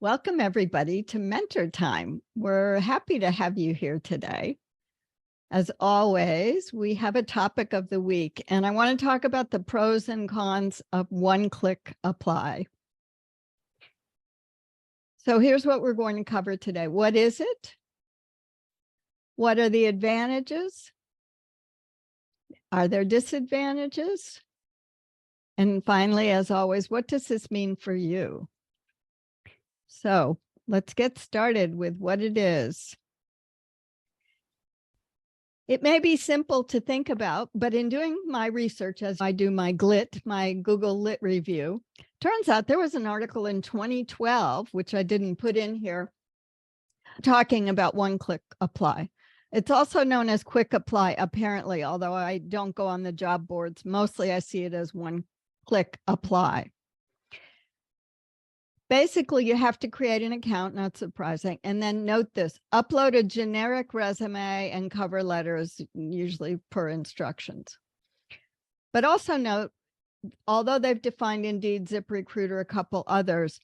Welcome, everybody, to MentorTime. We're happy to have you here today. As always, we have a topic of the week, and I want to talk about the pros and cons of one-click apply. So here's what we're going to cover today. What is it? What are the advantages? Are there disadvantages? And finally, as always, what does this mean for you? So let's get started with what it is. It may be simple to think about, but in doing my research, as I do my GLIT, my Google Lit review, turns out there was an article in 2012, which I didn't put in here, talking about one-click apply. It's also known as quick apply, apparently, although I don't go on the job boards. Mostly I see it as one-click apply. Basically, you have to create an account, not surprising. And then note this, upload a generic resume and cover letters, usually per instructions. But also note, although they've defined Indeed, ZipRecruiter, a couple others,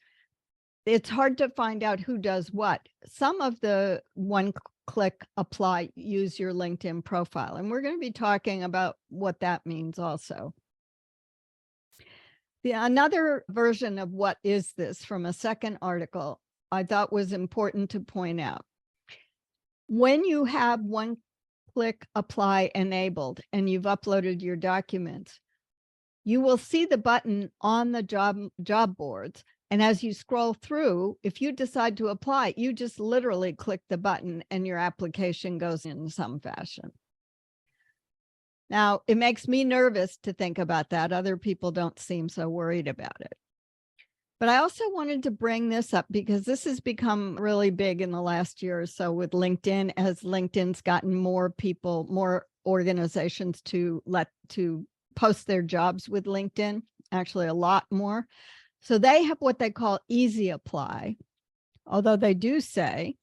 it's hard to find out who does what. Some of the one-click apply use your LinkedIn profile, and we're going to be talking about what that means also. Another version of what is this from a second article I thought was important to point out. When you have one-click apply enabled and you've uploaded your documents, you will see the button on the job boards. And as you scroll through, if you decide to apply, you just literally click the button and your application goes in some fashion. Now, it makes me nervous to think about that. Other people don't seem so worried about it. But I also wanted to bring this up because this has become really big in the last year or so with LinkedIn, as LinkedIn's gotten more people, more organizations to post their jobs with LinkedIn, actually a lot more. So they have what they call easy apply, although they do say,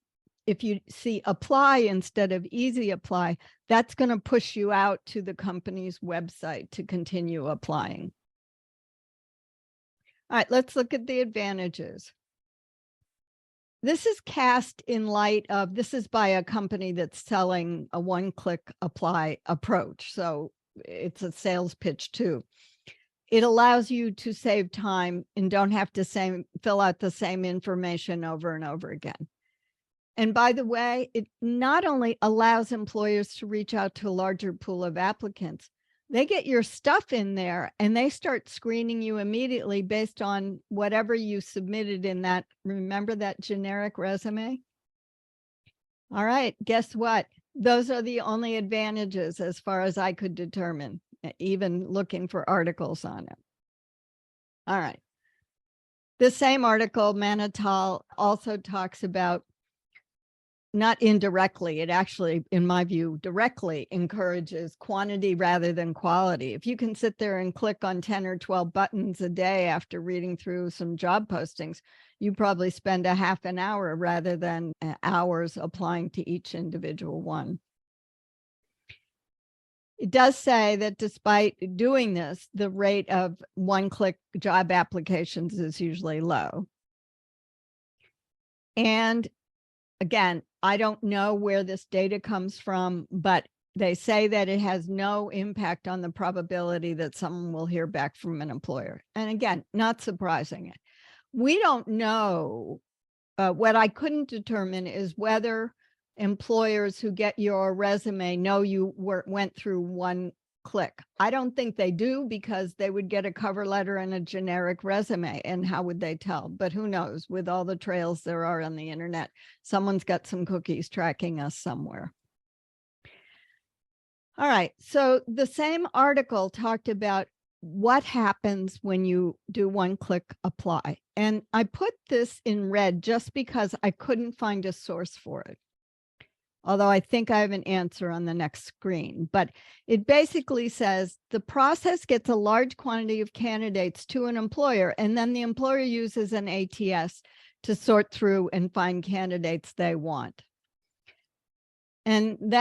if you see apply instead of easy apply, that's going to push you out to the company's website to continue applying. All right, let's look at the advantages. This is cast in light of, this is by a company that's selling a one-click apply approach. So it's a sales pitch too. It allows you to save time and don't have to fill out the same information over and over again. And by the way, it not only allows employers to reach out to a larger pool of applicants, they get your stuff in there and they start screening you immediately based on whatever you submitted in that. Remember that generic resume? All right, guess what? Those are the only advantages as far as I could determine, even looking for articles on it. All right. The same article, Manital, also talks about, not indirectly, it actually, in my view, directly encourages quantity rather than quality. If you can sit there and click on 10 or 12 buttons a day after reading through some job postings, you probably spend a half an hour rather than hours applying to each individual one. It does say that despite doing this, the rate of one-click job applications is usually low. And again, I don't know where this data comes from, but they say that it has no impact on the probability that someone will hear back from an employer. And again, not surprising. We don't know. What I couldn't determine is whether employers who get your resume know you went through one click. I don't think they do, because they would get a cover letter and a generic resume, and how would they tell? But who knows, with all the trails there are on the internet, someone's got some cookies tracking us somewhere. All right, so the same article talked about what happens when you do one-click apply, and I put this in red just because I couldn't find a source for it, although I think I have an answer on the next screen. But it basically says the process gets a large quantity of candidates to an employer, and then the employer uses an ATS to sort through and find candidates they want. And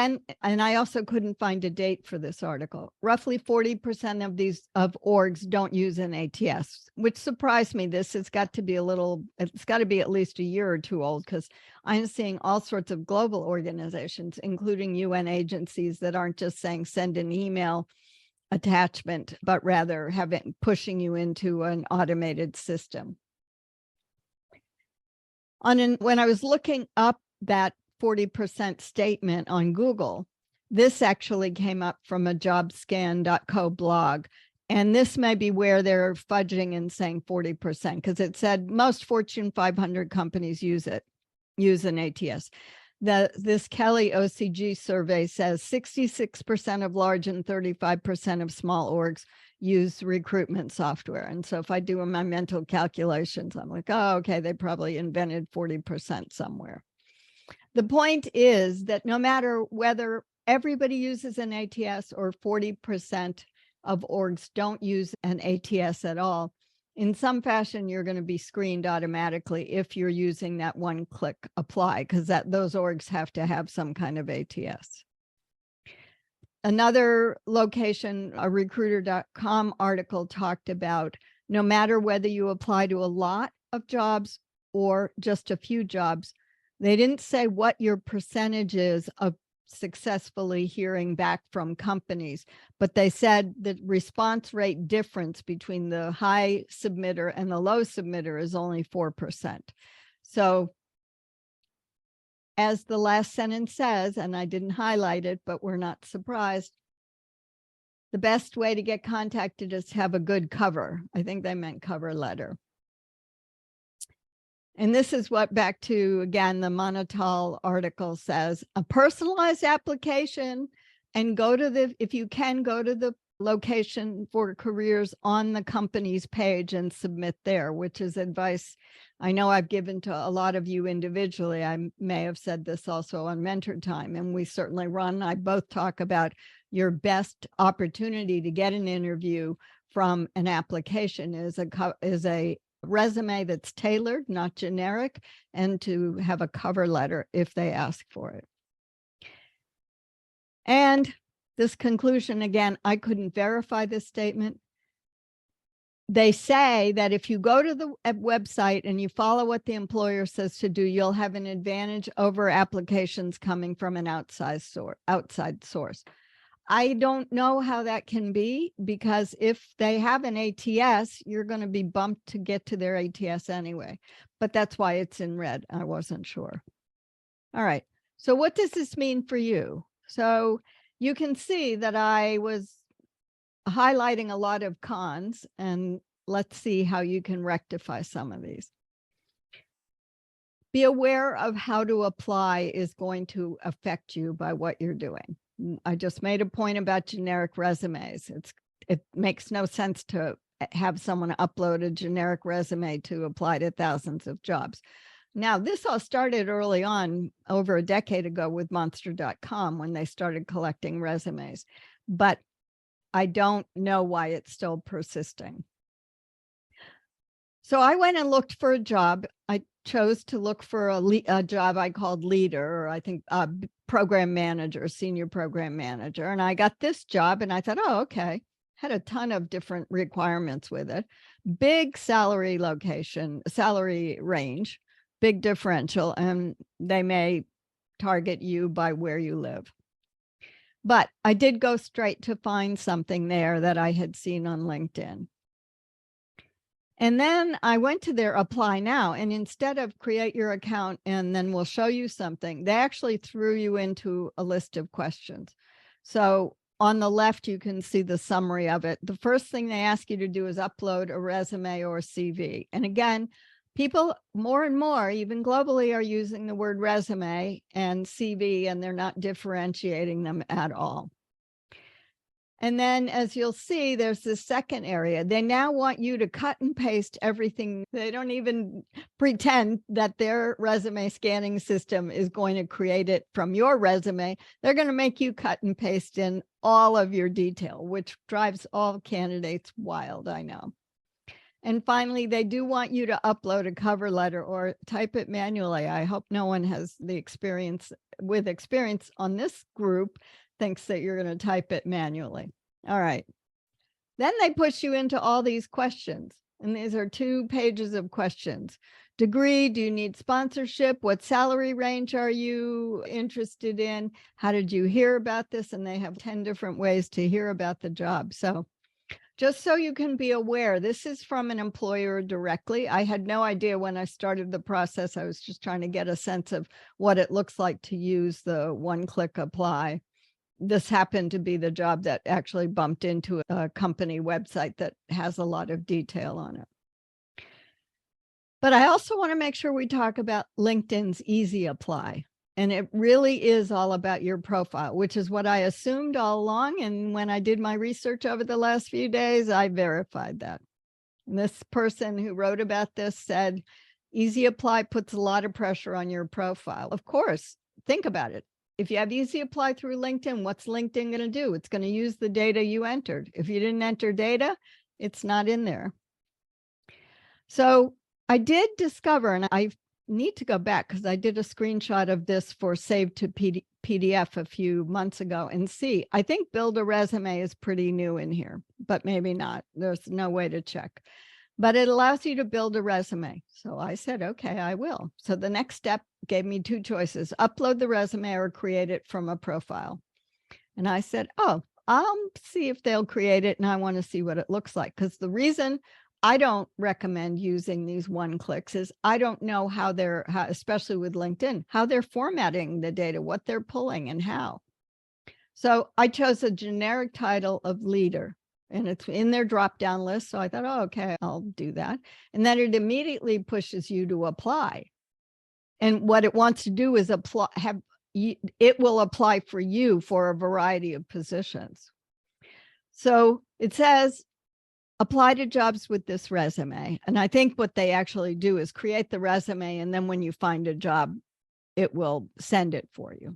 I also couldn't find a date for this article. Roughly 40% of orgs don't use an ATS, which surprised me. It's got to be at least a year or two old, because I'm seeing all sorts of global organizations, including UN agencies, that aren't just saying send an email attachment, but rather pushing you into an automated system. When I was looking up that 40% statement on Google, this actually came up from a jobscan.co blog. And this may be where they're fudging and saying 40%, because it said most Fortune 500 companies use an ATS. This Kelly OCG survey says 66% of large and 35% of small orgs use recruitment software. And so if I do my mental calculations, I'm like, oh, okay, they probably invented 40% somewhere. The point is that no matter whether everybody uses an ATS or 40% of orgs don't use an ATS at all, in some fashion, you're going to be screened automatically if you're using that one-click apply, because those orgs have to have some kind of ATS. Another location, a recruiter.com article talked about, no matter whether you apply to a lot of jobs or just a few jobs, they didn't say what your percentage is of successfully hearing back from companies, but they said the response rate difference between the high submitter and the low submitter is only 4%. So as the last sentence says, and I didn't highlight it, but we're not surprised, the best way to get contacted is to have a good cover. I think they meant cover letter. And this is what, back to, again, the Monotal article says, a personalized application, and if you can, go to the location for careers on the company's page and submit there, which is advice I know I've given to a lot of you individually. I may have said this also on MentorTime, and we certainly I both talk about your best opportunity to get an interview from an application is a resume that's tailored, not generic, and to have a cover letter if they ask for it. And this conclusion, again, I couldn't verify this statement. They say that if you go to the website and you follow what the employer says to do, you'll have an advantage over applications coming from an outside source. I don't know how that can be, because if they have an ATS, you're going to be bumped to get to their ATS anyway. But that's why it's in red. I wasn't sure. All right. So what does this mean for you? So you can see that I was highlighting a lot of cons, and let's see how you can rectify some of these. Be aware of how to apply is going to affect you by what you're doing. I just made a point about generic resumes. It makes no sense to have someone upload a generic resume to apply to thousands of jobs. Now, this all started early on, over a decade ago, with Monster.com when they started collecting resumes, but I don't know why it's still persisting. So I went and looked for a job. I chose to look for a job I called leader, or I think program manager, senior program manager. And I got this job and I thought, oh, okay. Had a ton of different requirements with it. Big salary range, big differential, and they may target you by where you live. But I did go straight to find something there that I had seen on LinkedIn. And then I went to their apply now, and instead of create your account and then we'll show you something, they actually threw you into a list of questions. So on the left, you can see the summary of it. The first thing they ask you to do is upload a resume or a CV. And again, people more and more, even globally, are using the word resume and CV, and they're not differentiating them at all. And then, as you'll see, there's this second area. They now want you to cut and paste everything. They don't even pretend that their resume scanning system is going to create it from your resume. They're going to make you cut and paste in all of your detail, which drives all candidates wild, I know. And finally, they do want you to upload a cover letter or type it manually. I hope no one has the experience on this group thinks that you're going to type it manually. All right. Then they push you into all these questions. And these are 2 pages of questions. Degree, do you need sponsorship? What salary range are you interested in? How did you hear about this? And they have 10 different ways to hear about the job. So just so you can be aware, this is from an employer directly. I had no idea when I started the process. I was just trying to get a sense of what it looks like to use the one-click apply. This happened to be the job that actually bumped into a company website that has a lot of detail on it. But I also want to make sure we talk about LinkedIn's Easy Apply. And it really is all about your profile, which is what I assumed all along. And when I did my research over the last few days, I verified that. And this person who wrote about this said, Easy Apply puts a lot of pressure on your profile. Of course, think about it. If you have Easy Apply through LinkedIn, what's LinkedIn going to do? It's going to use the data you entered. If you didn't enter data, it's not in there. So I did discover, and I need to go back because I did a screenshot of this for Save to PDF a few months ago and see. I think Build a Resume is pretty new in here, but maybe not. There's no way to check. But it allows you to build a resume. So I said, okay, I will. So the next step gave me 2 choices, upload the resume or create it from a profile. And I said, oh, I'll see if they'll create it and I want to see what it looks like. Because the reason I don't recommend using these one-clicks is I don't know how they're, especially with LinkedIn, how they're formatting the data, what they're pulling and how. So I chose a generic title of leader and it's in their drop-down list. So I thought, oh, okay, I'll do that. And then it immediately pushes you to apply. And what it wants to do is apply, it will apply for you for a variety of positions. So it says, apply to jobs with this resume. And I think what they actually do is create the resume. And then when you find a job, it will send it for you.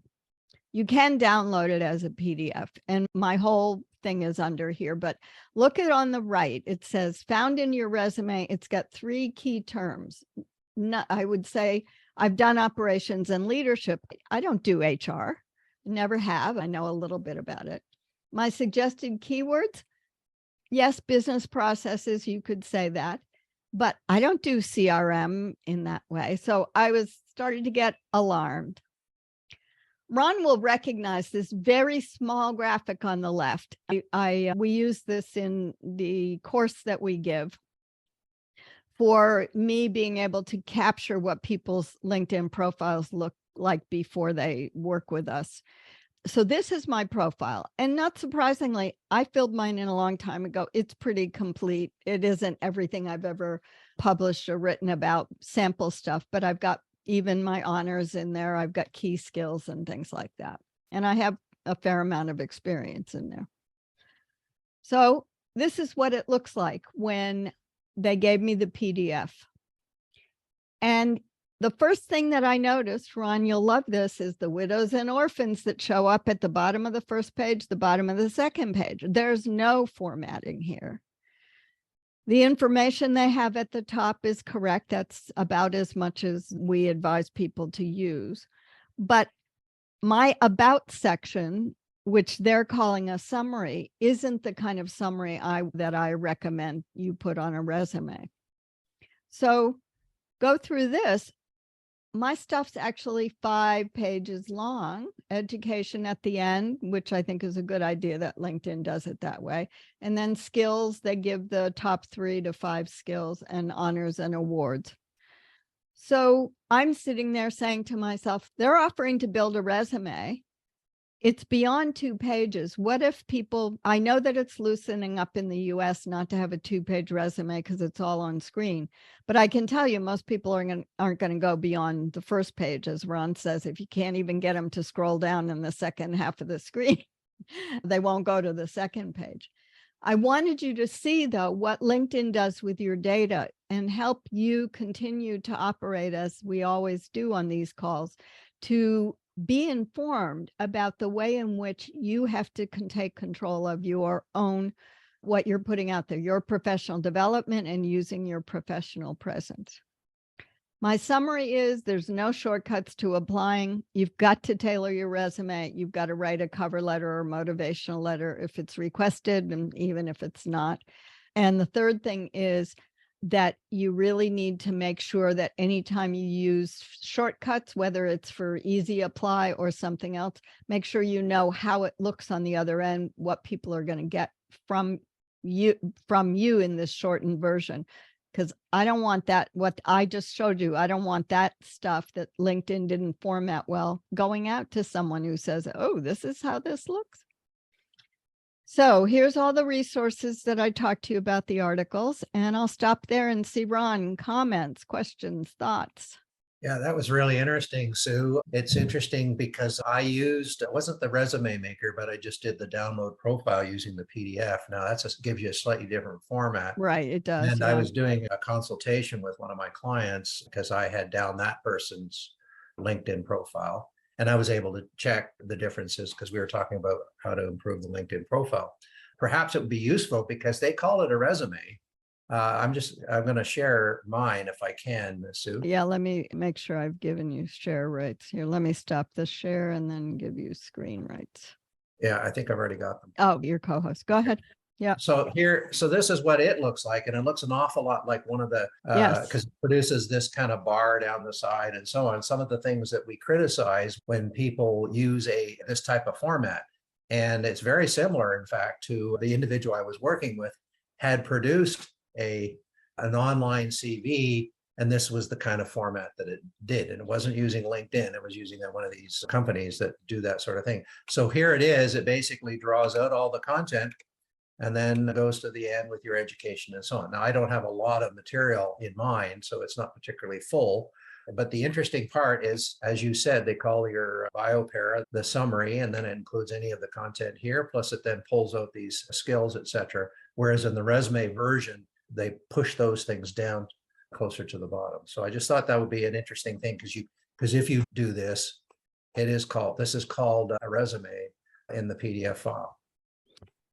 You can download it as a PDF. And my whole thing is under here, but look at on the right. It says found in your resume. It's got 3 key terms. I would say I've done operations and leadership. I don't do HR. Never have. I know a little bit about it. My suggested keywords. Yes, business processes, you could say that, but I don't do CRM in that way. So I was starting to get alarmed. Ron will recognize this very small graphic on the left. We use this in the course that we give for me being able to capture what people's LinkedIn profiles look like before they work with us. So this is my profile. And not surprisingly, I filled mine in a long time ago. It's pretty complete. It isn't everything I've ever published or written about, sample stuff, but I've got even my honors in there. I've got key skills and things like that. And I have a fair amount of experience in there. So this is what it looks like when they gave me the PDF. And the first thing that I noticed, Ron, you'll love this, is the widows and orphans that show up at the bottom of the first page, the bottom of the second page. There's no formatting here. The information they have at the top is correct. That's about as much as we advise people to use. But my about section, which they're calling a summary, isn't the kind of summary that I recommend you put on a resume. So go through this. My stuff's actually 5 pages long, education at the end, which I think is a good idea that LinkedIn does it that way. And then skills, they give the top 3 to 5 skills and honors and awards. So I'm sitting there saying to myself, they're offering to build a resume. It's beyond 2 pages. What if people, I know that it's loosening up in the US not to have a 2-page resume because it's all on screen, but I can tell you most people aren't going to go beyond the first page, as Ron says. If you can't even get them to scroll down in the second half of the screen, they won't go to the second page. I wanted you to see, though, what LinkedIn does with your data and help you continue to operate, as we always do on these calls, to be informed about the way in which you have to take control of your own what you're putting out there, your professional development and using your professional presence. My summary is there's no shortcuts to applying. You've got to tailor your resume. You've got to write a cover letter or motivational letter if it's requested, and even if it's not. And the third thing is that you really need to make sure that anytime you use shortcuts, whether it's for easy apply or something else, make sure you know how it looks on the other end, what people are going to get from you in this shortened version. Because I don't want that, what I just showed you, I don't want that stuff that LinkedIn didn't format well going out to someone who says, oh, this is how this looks. So here's all the resources that I talked to you about the articles, and I'll stop there and see Ron, comments, questions, thoughts. Yeah, that was really interesting, Sue. It's interesting because it wasn't the resume maker, but I just did the download profile using the PDF. Now gives you a slightly different format. Right, it does. And yeah. I was doing a consultation with one of my clients because I had down that person's LinkedIn profile, and I was able to check the differences because we were talking about how to improve the LinkedIn profile. Perhaps it would be useful because they call it a resume. I'm going to share mine if I can, Sue. Yeah, let me make sure I've given you share rights here. Let me stop the share and then give you screen rights. Yeah, I think I've already got them. Oh, your co-host. Go ahead. Yeah. So this is what it looks like. And it looks an awful lot like one of the, Yes. because it produces this kind of bar down the side and so on. Some of the things that we criticize when people use this type of format. And it's very similar, in fact, to the individual I was working with had produced an online CV, and this was the kind of format that it did. And it wasn't using LinkedIn. It was using one of these companies that do that sort of thing. So here it is. It basically draws out all the content and then goes to the end with your education and so on. Now, I don't have a lot of material in mind, so it's not particularly full. But the interesting part is, as you said, they call your bio para the summary, and then it includes any of the content here. Plus, it then pulls out these skills, etc. Whereas in the resume version, they push those things down closer to the bottom. So I just thought that would be an interesting thing because if you do this, this is called a resume in the PDF file.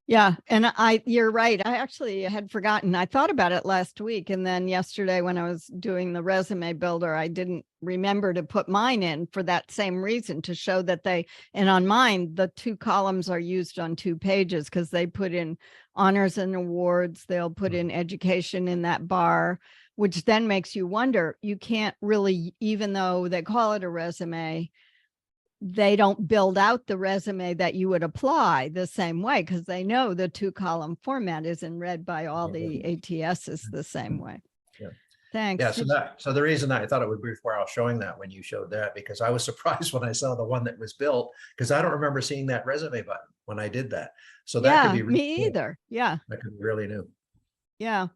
Yeah. And you're right. I actually had forgotten. I thought about it last week. And then yesterday when I was doing the resume builder, I didn't remember to put mine in for that same reason, to show that and on mine, the 2 columns are used on 2 pages because they put in honors and awards. They'll put in education in that bar, which then makes you wonder, you can't really, even though they call it a resume, they don't build out the resume that you would apply the same way because they know the 2-column format isn't read by all the ATSs the same way. Yeah. Thanks. Yeah. So the reason I thought it would be worthwhile showing that when you showed that, because I was surprised when I saw the one that was built, because I don't remember seeing that resume button when I did that. So that could be really me either. Yeah. That could be really new. Yeah.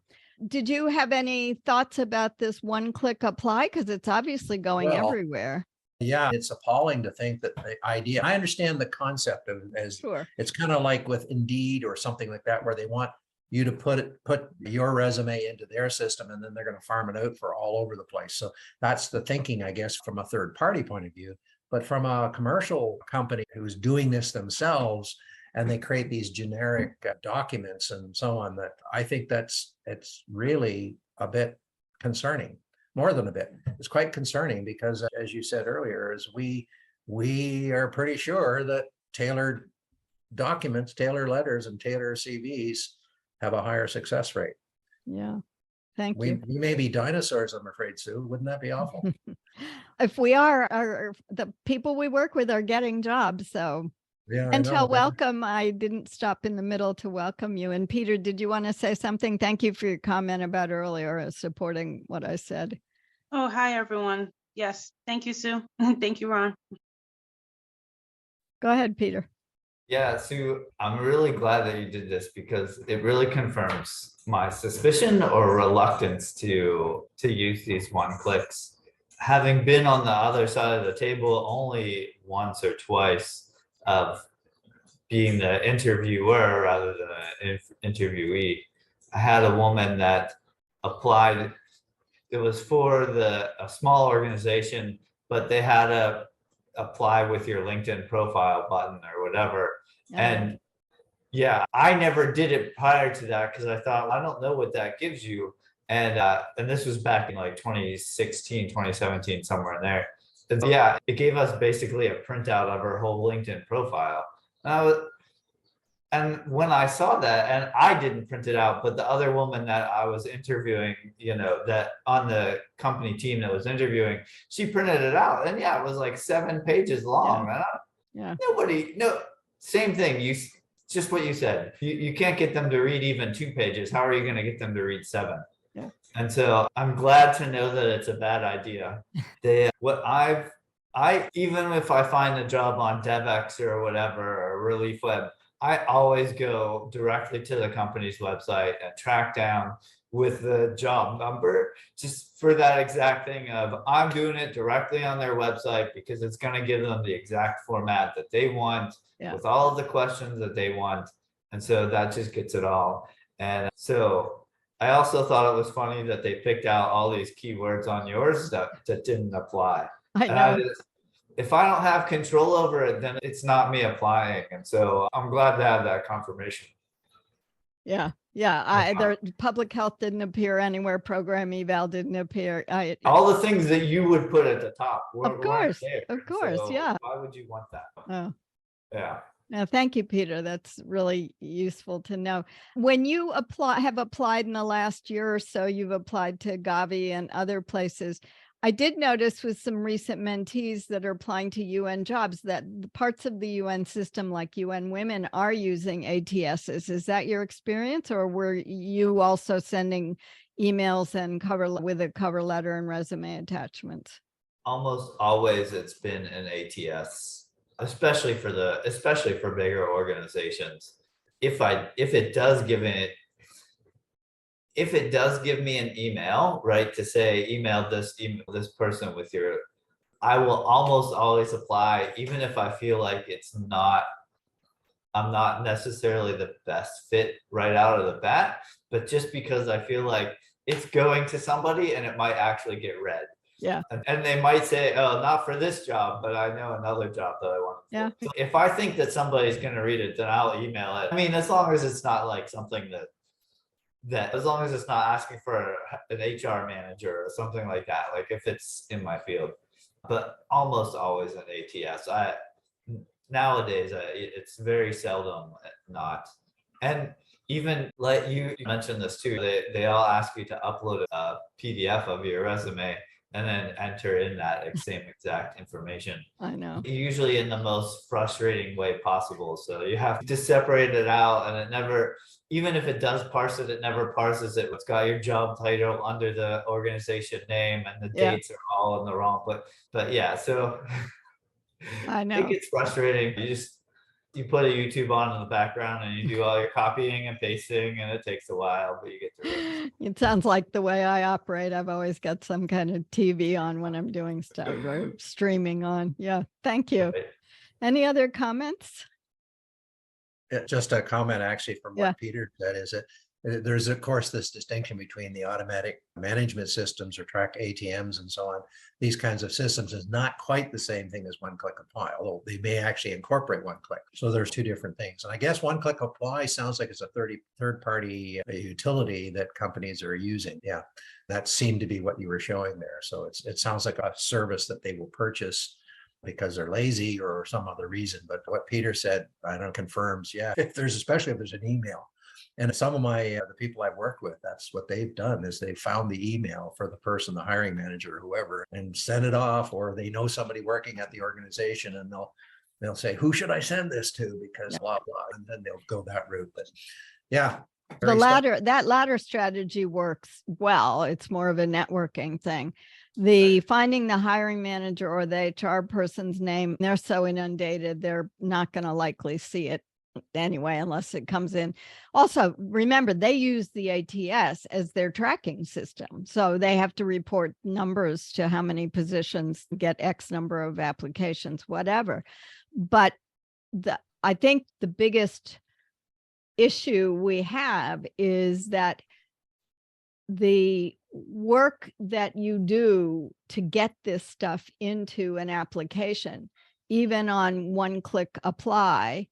Did you have any thoughts about this one-click apply? Because it's obviously going everywhere. Yeah, it's appalling to think that the idea, I understand the concept of Sure. It's kind of like with Indeed or something like that, where they want you to put your resume into their system, and then they're going to farm it out for all over the place. So that's the thinking, I guess, from a third party point of view. But from a commercial company who's doing this themselves, and they create these generic documents and so on, that I think it's really a bit concerning. More than a bit. It's quite concerning because, as you said earlier, is we are pretty sure that tailored documents, tailored letters, and tailored CVs have a higher success rate. Yeah. Thank you. We may be dinosaurs, I'm afraid, Sue. Wouldn't that be awful? If we are, the people we work with are getting jobs. So, yeah. And to welcome, I didn't stop in the middle to welcome you. And Peter, did you want to say something? Thank you for your comment about earlier, supporting what I said. Oh, hi, everyone. Yes. Thank you, Sue. Thank you, Ron. Go ahead, Peter. Yeah, Sue, I'm really glad that you did this because it really confirms my suspicion or reluctance to use these one clicks. Having been on the other side of the table only once or twice of being the interviewer rather than an interviewee, I had a woman that applied. It was for a small organization, but they had a apply with your LinkedIn profile button or whatever. And Yeah, I never did it prior to that because I thought, I don't know what that gives you. And this was back in like 2016, 2017, somewhere in there. And so, yeah, it gave us basically a printout of our whole LinkedIn profile. And when I saw that, and I didn't print it out, but the other woman that I was interviewing, that on the company team that was interviewing, she printed it out. And yeah, it was like 7 pages long. Yeah. Same thing. Just what you said. You can't get them to read even 2 pages. How are you going to get them to read 7? Yeah. And so I'm glad to know that it's a bad idea. Even if I find a job on DevX or whatever, or Relief Web, I always go directly to the company's website and track down with the job number, just for that exact thing of I'm doing it directly on their website because it's going to give them the exact format that they want, with all of the questions that they want. And so that just gets it all. And so I also thought it was funny that they picked out all these keywords on yours that didn't apply. I know. If I don't have control over it, then it's not me applying. And so I'm glad to have that confirmation. Yeah. Yeah. The public health didn't appear anywhere. Program eval didn't appear. All the things that you would put at the top. Of course. So Yeah. why would you want that? Oh. Yeah. No, thank you, Peter. That's really useful to know. When you have applied in the last year or so, you've applied to Gavi and other places. I did notice with some recent mentees that are applying to UN jobs that the parts of the UN system, like UN Women, are using ATSs. Is that your experience, or were you also sending emails and with a cover letter and resume attachments? Almost always it's been an ATS, especially for bigger organizations. If it does give me an email, right, to say email this person with I will almost always apply, even if I feel like I'm not necessarily the best fit right out of the bat, but just because I feel like it's going to somebody and it might actually get read. Yeah. And they might say, oh, not for this job, but I know another job that I want. Yeah. So if I think that somebody's going to read it, then I'll email it. I mean, as long as it's not like something that as long as it's not asking for an HR manager or something like that, like if it's in my field, but almost always an ATS. Nowadays, it's very seldom not. And even like you mentioned this too, they all ask you to upload a PDF of your resume and then enter in that same exact information. I know. Usually in the most frustrating way possible. So you have to separate it out, and it never, even if it does parse it, it never parses it. It's got your job title under the organization name, and the dates are all in the wrong. But yeah, so I know. it gets frustrating. You put a YouTube on in the background and you do all your copying and pasting, and it takes a while, but you get through it. It sounds like the way I operate. I've always got some kind of TV on when I'm doing stuff or streaming on. Yeah. Thank you. Right. Any other comments? Just a comment actually from what Peter said is that there's of course this distinction between the automatic management systems or track ATMs and so on. These kinds of systems is not quite the same thing as one-click apply, although they may actually incorporate one-click. So there's 2 different things. And I guess one-click apply sounds like it's a third-party utility that companies are using. Yeah, that seemed to be what you were showing there. So it sounds like a service that they will purchase because they're lazy or some other reason. But what Peter said, I don't confirms. Yeah, especially if there's an email. And some of the people I've worked with, that's what they've done is they found the email for the person, the hiring manager or whoever, and send it off, or they know somebody working at the organization and they'll say, who should I send this to? Because blah, blah, and then they'll go that route. But yeah. That latter strategy works well. It's more of a networking thing. The finding the hiring manager or the HR person's name, they're so inundated, they're not going to likely see it anyway, unless it comes in. Also, remember, they use the ATS as their tracking system. So they have to report numbers to how many positions get X number of applications, whatever. But I think the biggest issue we have is that the work that you do to get this stuff into an application, even on one-click apply,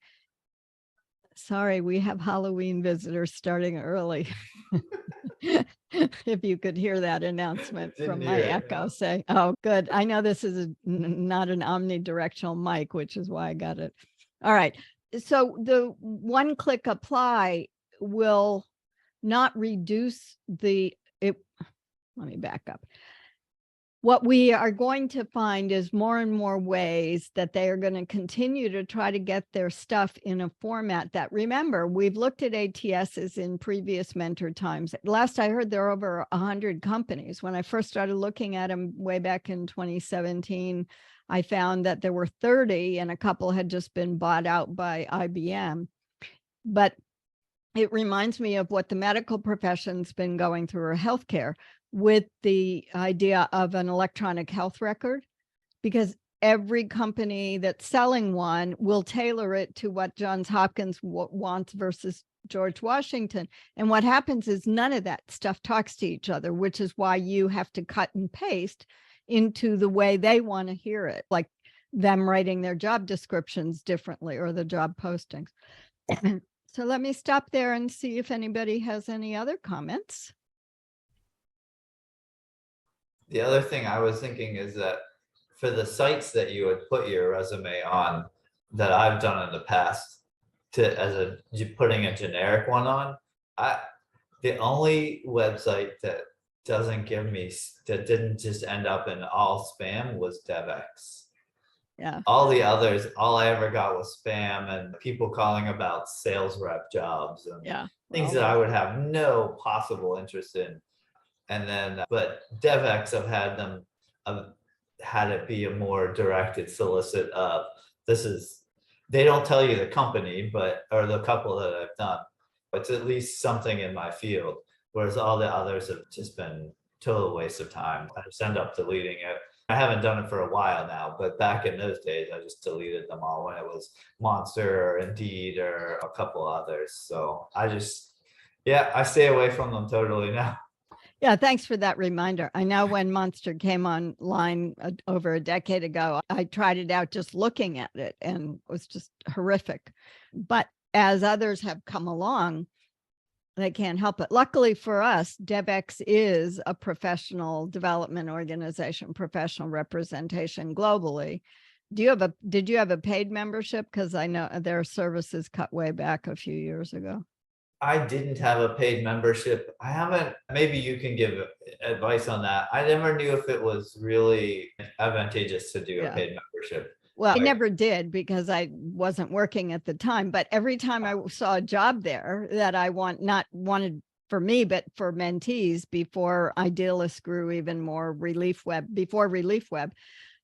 Sorry, we have Halloween visitors starting early. If you could hear that announcement Didn't from hear my it, echo no. say, oh, good. I know this is not an omnidirectional mic, which is why I got it. All right. So the one-click apply will not reduce let me back up. What we are going to find is more and more ways that they are going to continue to try to get their stuff in a format that, remember, we've looked at ATSs in previous mentor times. Last I heard, there are over 100 companies. When I first started looking at them way back in 2017, I found that there were 30 and a couple had just been bought out by IBM. But it reminds me of what the medical profession's been going through, or healthcare, with the idea of an electronic health record, because every company that's selling one will tailor it to what Johns Hopkins wants versus George Washington. And what happens is none of that stuff talks to each other, which is why you have to cut and paste into the way they want to hear it, like them writing their job descriptions differently or the job postings. So let me stop there and see if anybody has any other comments. The other thing I was thinking is that for the sites that you would put your resume on, that I've done in the past, putting a generic one on, the only website that that didn't just end up in all spam was DevX. Yeah. All the others, all I ever got was spam and people calling about sales rep jobs and things that I would have no possible interest in. And then, but DevX, I've had it be a more directed solicit of they don't tell you the company, or the couple that I've done, but it's at least something in my field. Whereas all the others have just been total waste of time. I just end up deleting it. I haven't done it for a while now, but back in those days, I just deleted them all when it was Monster or Indeed or a couple others. So I stay away from them totally now. Yeah, thanks for that reminder. I know when Monster came online over a decade ago, I tried it out just looking at it and it was just horrific. But as others have come along, they can't help it. Luckily for us, DevX is a professional development organization, professional representation globally. Did you have a paid membership? Because I know their services cut way back a few years ago. I didn't have a paid membership. I haven't, maybe you can give advice on that. I never knew if it was really advantageous to do a paid membership. Well, I never did because I wasn't working at the time, but every time I saw a job there that I wanted for me, but for mentees before Idealist grew even more, before Relief Web,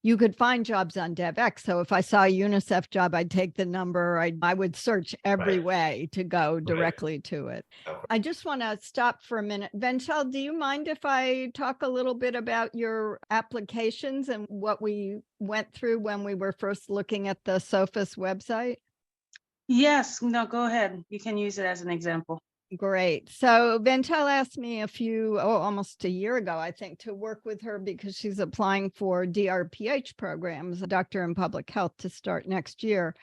you could find jobs on DevX. So if I saw a UNICEF job, I'd take the number. I would search every way to go directly to it. I just want to stop for a minute. Venchal, do you mind if I talk a little bit about your applications and what we went through when we were first looking at the Sophos website? Yes, no, go ahead. You can use it as an example. Great. So Venchal asked me almost a year ago, I think, to work with her because she's applying for DRPH programs, Doctor in Public Health, to start next year.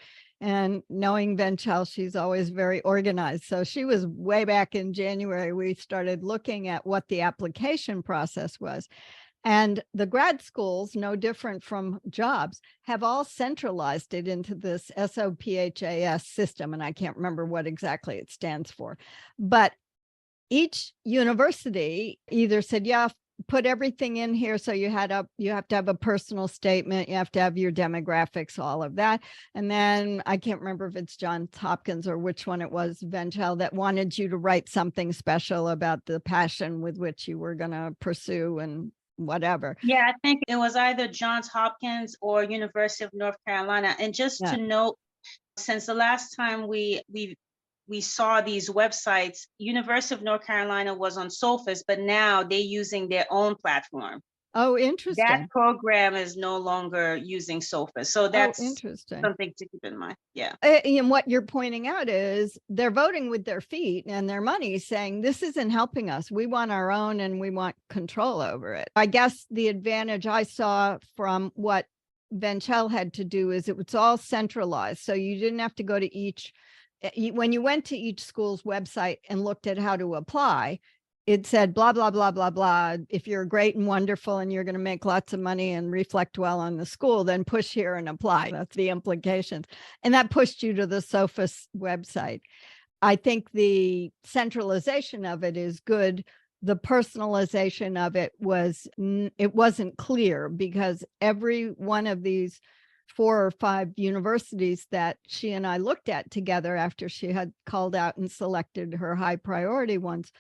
And knowing Venchal, she's always very organized. So she was way back in January, we started looking at what the application process was. And the grad schools, no different from jobs, have all centralized it into this SOPHAS system. And I can't remember what exactly it stands for. But each university either said, yeah, put everything in here. So you have to have a personal statement, you have to have your demographics, all of that. And then I can't remember if it's Johns Hopkins or which one it was, Venchal, that wanted you to write something special about the passion with which you were going to pursue and whatever. Yeah, I think it was either Johns Hopkins or University of North Carolina. And just to note, since the last time we saw these websites, University of North Carolina was on Sophos, but now they're using their own platform. Oh, interesting. That program is no longer using Sophos. So that's interesting. Something to keep in mind. Yeah. And what you're pointing out is they're voting with their feet and their money, saying this isn't helping us. We want our own and we want control over it. I guess the advantage I saw from what Venchal had to do is it was all centralized. So you didn't have to go to each when you went to each school's website and looked at how to apply, it said blah, blah, blah, blah, blah. If you're great and wonderful and you're going to make lots of money and reflect well on the school, then push here and apply. That's the implications. And that pushed you to the SOFA's website. I think the centralization of it is good. The personalization of it wasn't clear, because every one of these 4 or 5 universities that she and I looked at together after she had called out and selected her high priority ones,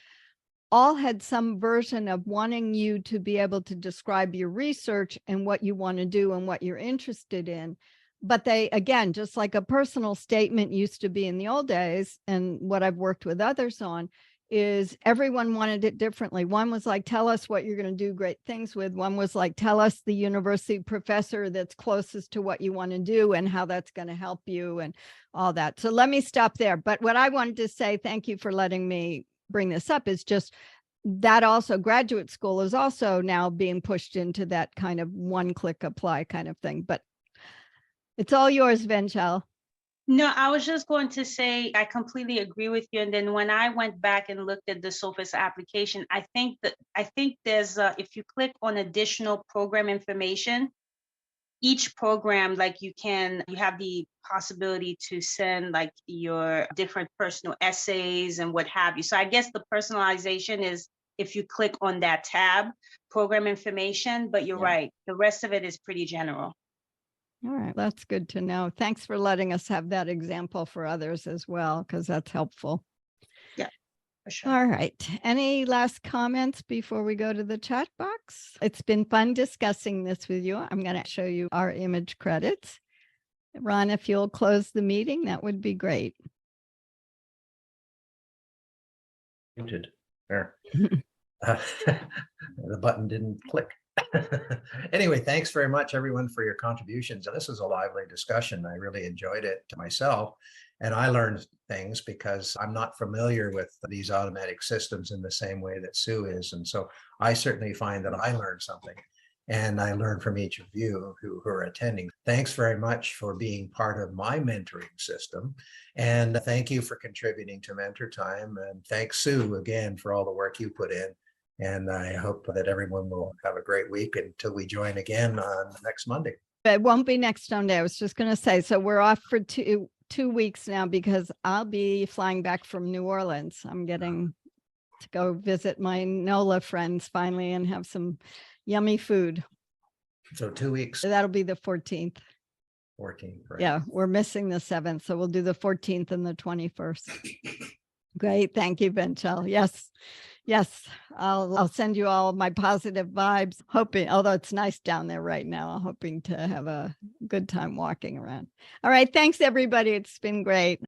all had some version of wanting you to be able to describe your research and what you want to do and what you're interested in. But they, again, just like a personal statement used to be in the old days, and what I've worked with others on, is everyone wanted it differently. One was like, tell us what you're going to do great things with. One was like, tell us the university professor that's closest to what you want to do and how that's going to help you and all that. So let me stop there. But what I wanted to say, thank you for letting me bring this up, is just that also graduate school is also now being pushed into that kind of one-click apply kind of thing. But it's all yours, Venchal. No, I was just going to say, I completely agree with you. And then when I went back and looked at the SOFA's application, I think there's if you click on additional program information, each program, like you have the possibility to send like your different personal essays and what have you. So I guess the personalization is if you click on that tab, program information, but you're right. The rest of it is pretty general. All right, that's good to know. Thanks for letting us have that example for others as well, because that's helpful. Yeah, for sure. All right. Any last comments before we go to the chat box? It's been fun discussing this with you. I'm going to show you our image credits. Ron, if you'll close the meeting, that would be great. Muted. There. The button didn't click. Anyway, thanks very much, everyone, for your contributions. This was a lively discussion. I really enjoyed it myself. And I learned things because I'm not familiar with these automatic systems in the same way that Sue is. And so I certainly find that I learned something. And I learned from each of you who are attending. Thanks very much for being part of my mentoring system. And thank you for contributing to MentorTime. And thanks, Sue, again, for all the work you put in. And I hope that everyone will have a great week until we join again on next Monday. It won't be next Monday. I was just going to say, so we're off for two weeks now, because I'll be flying back from New Orleans. I'm getting to go visit my NOLA friends finally and have some yummy food. So 2 weeks. That'll be the 14th. 14th. Right. Yeah, we're missing the 7th. So we'll do the 14th and the 21st. Great. Thank you, Venchal. Yes. Yes. I'll send you all my positive vibes, hoping, although it's nice down there right now, I'm hoping to have a good time walking around. All right. Thanks, everybody. It's been great.